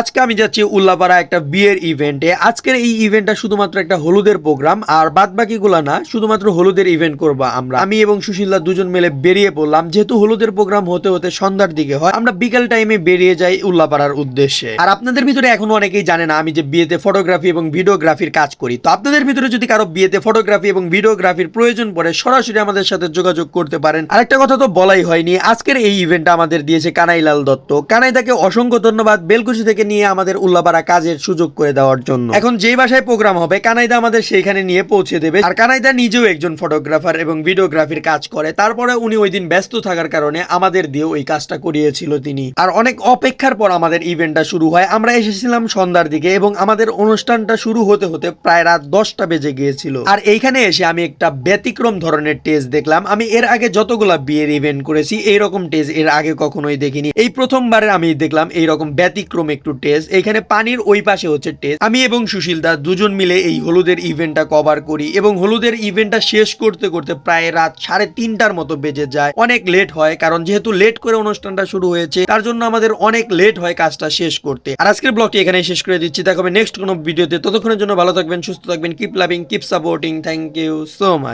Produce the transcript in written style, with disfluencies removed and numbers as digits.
আজকে আমি যাচ্ছি উল্লাপাড়া একটা বিয়ের ইভেন্টে। আজকের এই ইভেন্টটা শুধুমাত্র একটা হলুদের প্রোগ্রাম, আর বাদ বাকিগুলা না, শুধুমাত্র হলুদের ইভেন্ট করবো আমরা। আমি এবং সুশীলদা দুজন মিলে বেরিয়ে পড়লাম। যেহেতু হলুদের প্রোগ্রাম হতে হতে সন্ধ্যার দিকে হয়, আমরা বিকেল টাইমে বেরিয়ে যাই উল্লাপাড়ার উদ্দেশ্যে। আর আপনাদের ভিতরে এখনো অনেকেই জানে না আমি যে বিয়েতে ফটোগ্রাফি এবং ভিডিওগ্রাফির কাজ করি। তো আপনাদের ভিতরে যদি কারো বিয়েতে ফটোগ্রাফি এবং ভিডিওগ্রাফির প্রয়োজন পড়ে, সরাসরি আমাদের সাথে যোগাযোগ করতে পারেন। আরেকটা কথা তো বলাই হয়নি, আজকের এই ইভেন্টটা আমাদের দিয়েছে কানাইলাল দত্ত। কানাইদাকে অসংখ্য ধন্যবাদ বেলকুচি থেকে নিয়ে আমাদের উল্লাপাড়া কাজের সুযোগ করে দেওয়ার জন্য। এখন যেই বাসায় প্রোগ্রাম হবে কানাইদা আমাদের সেইখানে নিয়ে পৌঁছে দেবে। আর কানাইদা নিজেও একজন ফটোগ্রাফার এবং ভিডিওগ্রাফির কাজ করে। তারপরে উনি ওই দিন ব্যস্ত থাকার কারণে আমাদের দিয়ে ওই কাজটা করিয়েছিল তিনি। আর অনেক অপেক্ষার পর আমাদের ইভেন্টটা শুরু হয়। আমরা এসেছিলাম সন্ধ্যার দিকে এবং আমাদের অনুষ্ঠানটা শুরু হতে হতে প্রায় রাত 10টা বেজে গিয়েছিল। আর এইখানে এসে আমি একটা ব্যতিক্রম ধরনের টেজ দেখলাম। আমি এর আগে যতগুলা বিয়ের ইভেন্ট করেছি এইরকম টেজ এর আগে কখনোই দেখিনি। এই প্রথমবারে আমি দেখলাম এইরকম ব্যতিক্রম একটু টেজ। এখানে পানির ওই পাশে হচ্ছে টেজ। আমি এবং সুশীল দা দুজন মিলে এই হলুদের ইভেন্টটা কভার করি এবং হলুদের ইভেন্টটা শেষ করতে করতে প্রায় রাত 3:30টার মতো বেজে যায়। অনেক লেট হয়, কারণ যেহেতু লেট করে অনুষ্ঠানটা শুরু হয়েছে তার জন্য আমাদের অনেক লেট হয় কাজটা শেষ করতে। আর আজকের ব্লগটি এখানে শেষ করে দিচ্ছি। দেখা হবে নেক্সট কোনো ভিডিওতে। ততক্ষণের জন্য ভালো থাকবেন, সুস্থ থাকবেন, keep loving, keep supporting. Thank you so much.